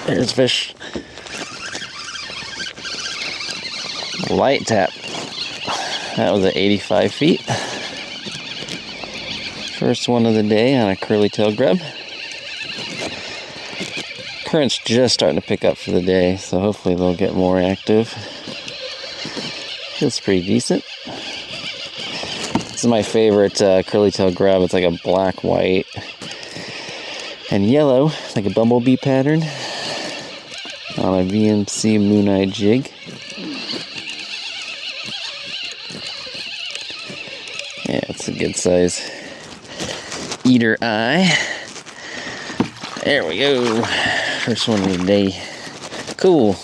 There's fish. Light tap. That was at 85 feet. First one of the day on a curly tail grub. Current's just starting to pick up for the day, so hopefully they'll get more active. Feels pretty decent. This is my favorite curly tail grub. It's like a black, white, and yellow, like a bumblebee pattern on a VMC Moon-Eye jig. Yeah, it's a good size eater eye. There we go. First one of the day. Cool.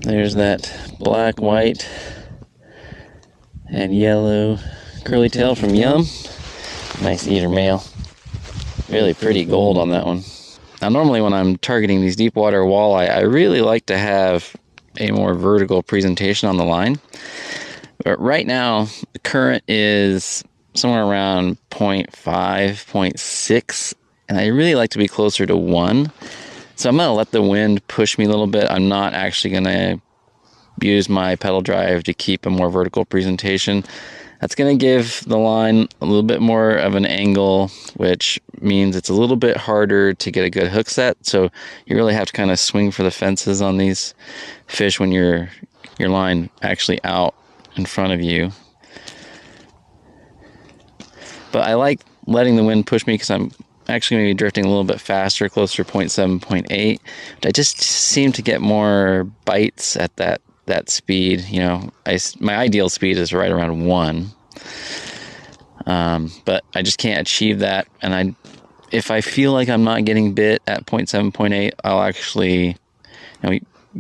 There's that black, white, and yellow curly tail from Yum. Nice eater male. Really pretty gold on that one. Now normally when I'm targeting these deep water walleye, I really like to have a more vertical presentation on the line. But right now, the current is somewhere around 0.5, 0.6, and I really like to be closer to 1. So I'm going to let the wind push me a little bit. I'm not actually going to use my pedal drive to keep a more vertical presentation. That's going to give the line a little bit more of an angle, which means it's a little bit harder to get a good hook set. So you really have to kind of swing for the fences on these fish when your line actually out in front of you. But I like letting the wind push me because I'm actually going to be drifting a little bit faster, closer to 0.7, 0.8. But I just seem to get more bites at that speed. You know, my ideal speed is right around 1. But I just can't achieve that. And if I feel like I'm not getting bit at 0.7, 0.8, I'll actually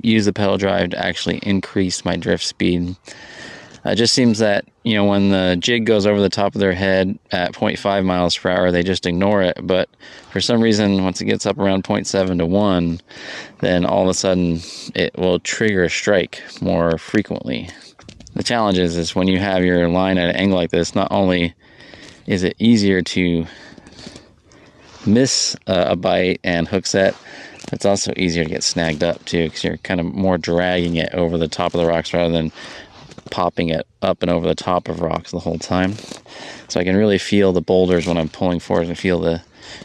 use the pedal drive to actually increase my drift speed. It just seems that, when the jig goes over the top of their head at 0.5 miles per hour, they just ignore it. But for some reason, once it gets up around 0.7 to 1, then all of a sudden it will trigger a strike more frequently. The challenge is when you have your line at an angle like this, not only is it easier to miss a bite and hook set, it's also easier to get snagged up too, because you're kind of more dragging it over the top of the rocks rather than popping it up and over the top of rocks the whole time. So I can really feel the boulders when I'm pulling forward and feel the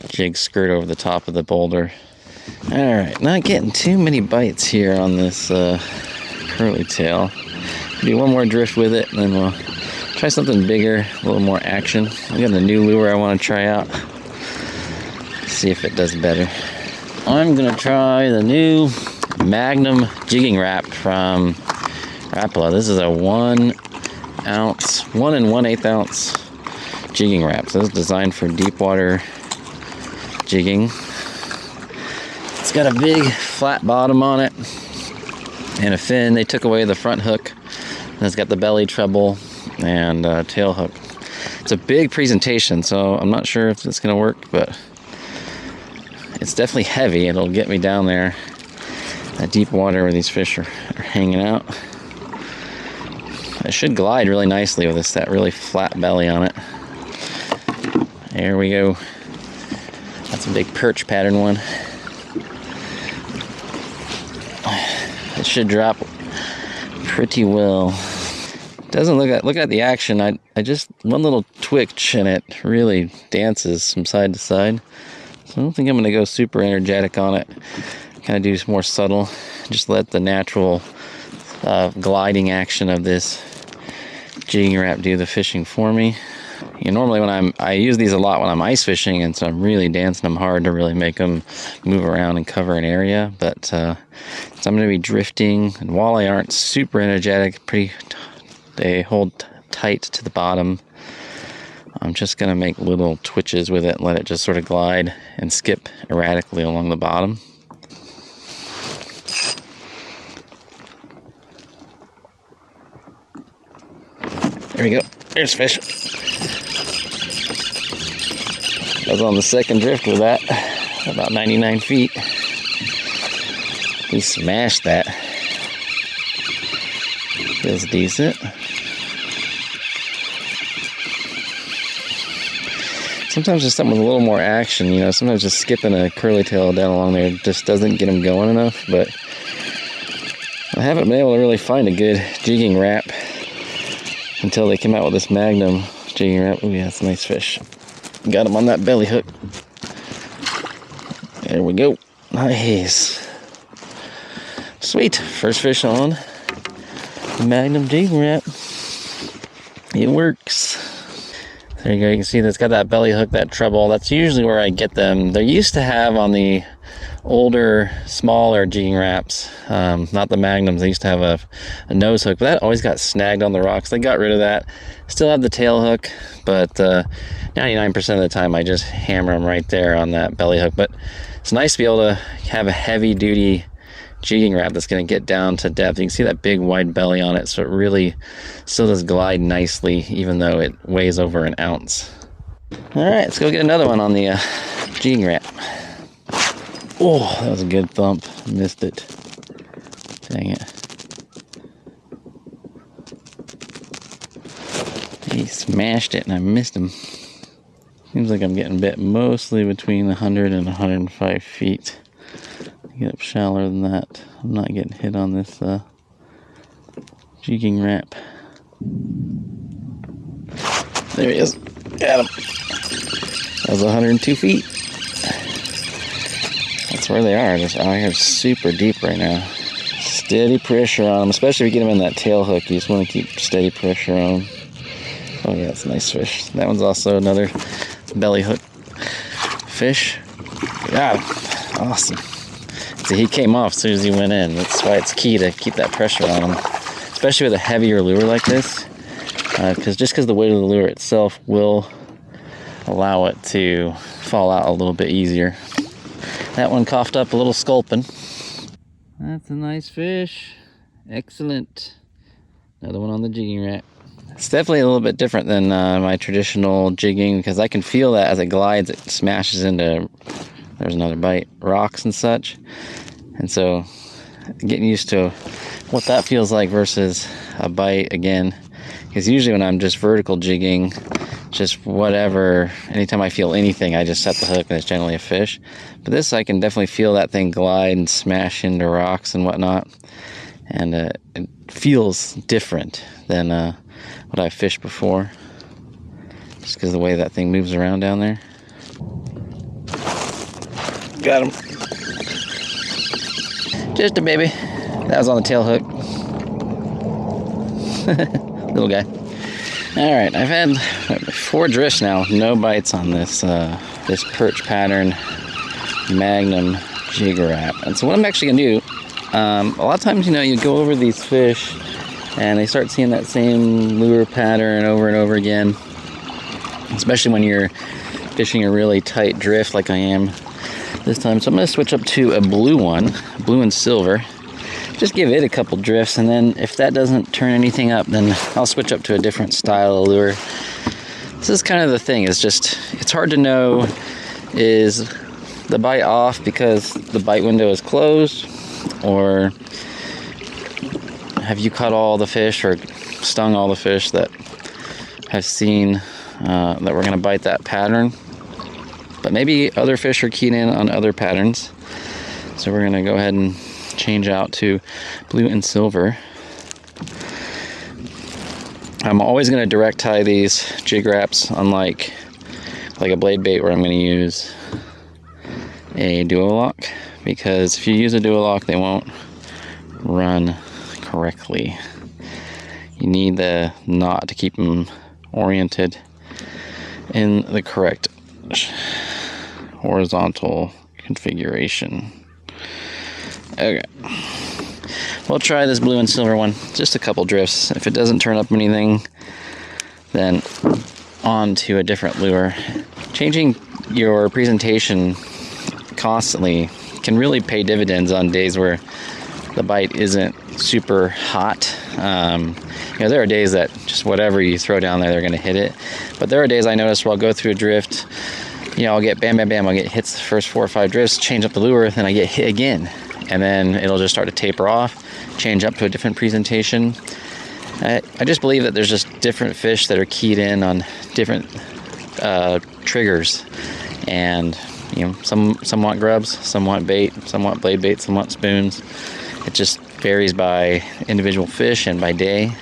jig skirt over the top of the boulder. Alright, not getting too many bites here on this curly tail. Do one more drift with it and then we'll try something bigger, a little more action. I got a new lure I want to try out. See if it does better. I'm going to try the new Magnum jigging wrap from Rapala. This is a 1 1/8 ounce jigging wrap. So this is designed for deep water jigging. It's got a big flat bottom on it and a fin. They took away the front hook. And it's got the belly treble and tail hook. It's a big presentation, so I'm not sure if it's going to work, but it's definitely heavy. It'll get me down there, that deep water where these fish are hanging out. It should glide really nicely with that really flat belly on it. There we go. That's a big perch pattern one. It should drop pretty well. Doesn't look at the action. I just one little twitch and it really dances from side to side. So I don't think I'm going to go super energetic on it. Kind of do more subtle. Just let the natural gliding action of this jigging wrap do the fishing for me. Normally I use these a lot when I'm ice fishing, and so I'm really dancing them hard to really make them move around and cover an area. But so I'm going to be drifting, and walleye aren't super energetic. They hold tight to the bottom. I'm just going to make little twitches with it and let it just sort of glide and skip erratically along the bottom. There we go. There's fish. I was on the second drift with that, about 99 feet. We smashed that. Feels decent. Sometimes just something with a little more action, you know, sometimes just skipping a curly tail down along there just doesn't get them going enough, but I haven't been able to really find a good jigging wrap until they came out with this Magnum jigging wrap. Oh yeah, that's a nice fish. Got him on that belly hook. There we go. Nice. Sweet. First fish on the Magnum jigging wrap. It works. There you go. You can see that's got that belly hook, that treble. That's usually where I get them. They used to have on the older, smaller jigging wraps, not the Magnums. They used to have a nose hook, but that always got snagged on the rocks. They got rid of that. Still have the tail hook, but 99% of the time I just hammer them right there on that belly hook. But it's nice to be able to have a heavy-duty jigging wrap that's going to get down to depth. You can see that big wide belly on it, so it really still does glide nicely even though it weighs over an ounce. All right, let's go get another one on the jigging wrap. Oh, that was a good thump. Missed it. Dang it. He smashed it and I missed him. Seems like I'm getting bit mostly between 100 and 105 feet. Get up shallower than that. I'm not getting hit on this jigging wrap. There he is. Got him. That was 102 feet. That's where they are. Just out here super deep right now. Steady pressure on them, especially if you get them in that tail hook. You just want to keep steady pressure on them. Oh yeah, it's a nice fish. That one's also another belly hook fish. Got him. Awesome. See, he came off as soon as he went in. That's why it's key to keep that pressure on him, especially with a heavier lure like this, because the weight of the lure itself will allow it to fall out a little bit easier. That one coughed up a little sculpin. That's a nice fish. Excellent. Another one on the jigging wrap. It's definitely a little bit different than my traditional jigging, because I can feel that as it glides, it smashes into, there's another bite, rocks and such. And so getting used to what that feels like versus a bite again, because usually when I'm just vertical jigging, just whatever, anytime I feel anything, I just set the hook and it's generally a fish. But this, I can definitely feel that thing glide and smash into rocks and whatnot, and it feels different than what I've fished before, just because of the way that thing moves around down there. Got him. Just a baby. That was on the tail hook. Little guy. Alright, I've had 4 drifts now, no bites on this this perch pattern Magnum jig wrap. And so what I'm actually going to do, a lot of times, you know, you go over these fish and they start seeing that same lure pattern over and over again, especially when you're fishing a really tight drift like I am this time. So I'm going to switch up to a blue one, blue and silver. Just give it a couple drifts, and then if that doesn't turn anything up, then I'll switch up to a different style of lure. This is kind of the thing, it's hard to know, is the bite off because the bite window is closed, or have you caught all the fish or stung all the fish that have seen that we're going to bite that pattern. But maybe other fish are keyed in on other patterns. So we're going to go ahead and change out to blue and silver. I'm always going to direct tie these jig wraps, unlike a blade bait where I'm going to use a duo lock, because if you use a duo lock they won't run correctly. You need the knot to keep them oriented in the correct horizontal configuration. Okay, we'll try this blue and silver one, just a couple drifts. If it doesn't turn up anything, then on to a different lure. Changing your presentation constantly can really pay dividends on days where the bite isn't super hot. There are days that just whatever you throw down there, they're going to hit it. But there are days I notice where I'll go through a drift, I'll get bam, bam, bam, I'll get hits the first 4 or 5 drifts, change up the lure, then I get hit again. And then it'll just start to taper off, change up to a different presentation. I just believe that there's just different fish that are keyed in on different triggers, and you know, some want grubs, some want bait, some want blade bait, some want spoons. It just varies by individual fish and by day.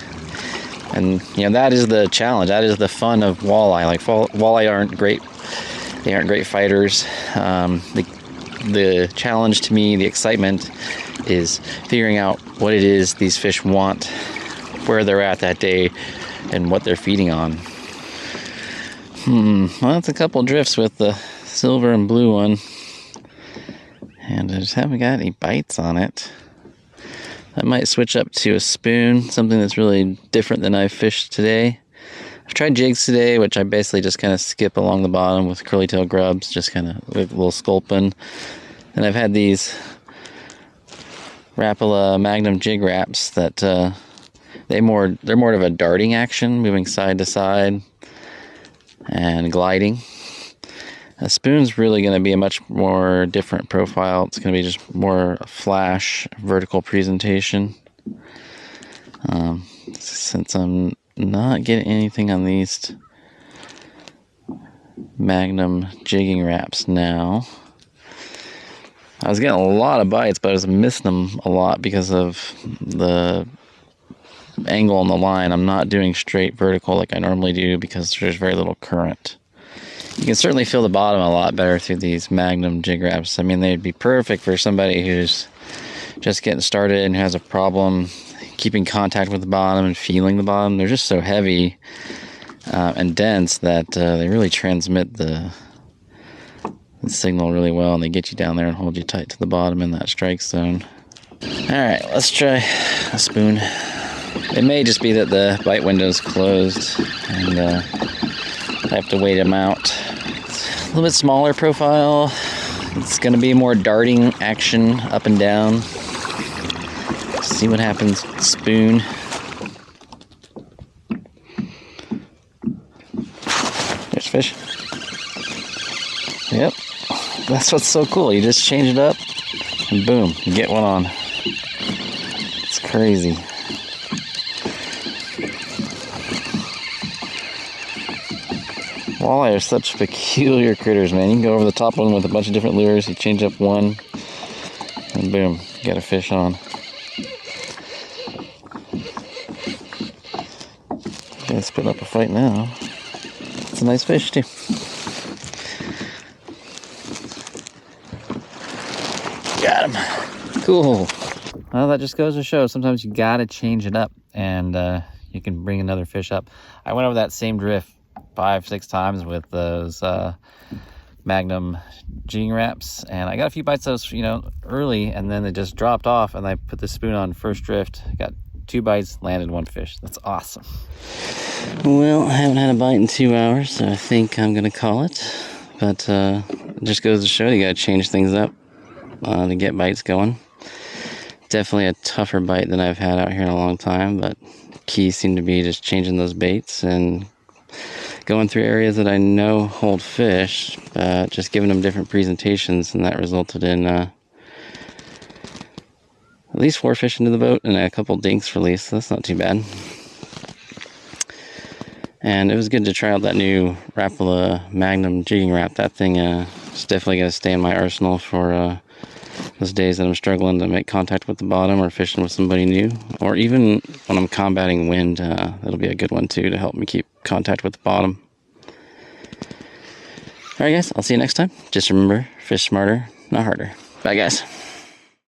And you know, that is the challenge. That is the fun of walleye. Like walleye aren't great. They aren't great fighters. The challenge to me, the excitement, is figuring out what it is these fish want, where they're at that day, and what they're feeding on. Well, that's a couple drifts with the silver and blue one, and I just haven't got any bites on it. I might switch up to a spoon, something that's really different than I've fished today. I've tried jigs today, which I basically just kind of skip along the bottom with curly tail grubs, just kind of with a little sculpin. And I've had these Rapala Magnum jig wraps that they're more of a darting action, moving side to side and gliding. A spoon's really going to be a much more different profile. It's going to be just more flash, vertical presentation. Since I'm not getting anything on these Magnum jigging wraps now, I was getting a lot of bites, but I was missing them a lot because of the angle on the line. I'm not doing straight vertical like I normally do because there's very little current. You can certainly feel the bottom a lot better through these Magnum jig wraps. I mean, they'd be perfect for somebody who's just getting started and has a problem keeping contact with the bottom and feeling the bottom. They're just so heavy and dense that they really transmit the signal really well, and they get you down there and hold you tight to the bottom in that strike zone. Alright, let's try a spoon. It may just be that the bite window's closed and I have to wait them out. It's a little bit smaller profile. It's going to be more darting action up and down. See what happens. Spoon. There's fish. Yep. That's what's so cool. You just change it up and boom, you get one on. It's crazy. Walleye are such peculiar critters, man. You can go over the top one with a bunch of different lures. You change up one and boom, you got a fish on. Let's put up a fight now. It's a nice fish too. Got him. Cool. Well, that just goes to show sometimes you gotta change it up and you can bring another fish up. I went over that same drift 5-6 times with those Magnum jigging wraps, and I got a few bites of those, you know, early, and then they just dropped off, and I put the spoon on first drift, got 2 bites, landed 1 fish. That's awesome. Well, I haven't had a bite in 2 hours, so I think I'm gonna call it. But it just goes to show you gotta change things up to get bites going. Definitely a tougher bite than I've had out here in a long time, but the key seemed to be just changing those baits and going through areas that I know hold fish, just giving them different presentations, and that resulted in at least 4 fish into the boat and a couple dinks released, so that's not too bad. And it was good to try out that new Rapala Magnum jigging wrap. That thing is definitely going to stay in my arsenal for those days that I'm struggling to make contact with the bottom or fishing with somebody new, or even when I'm combating wind. That'll be a good one too to help me keep contact with the bottom. Alright guys, I'll see you next time. Just remember, fish smarter, not harder. Bye guys.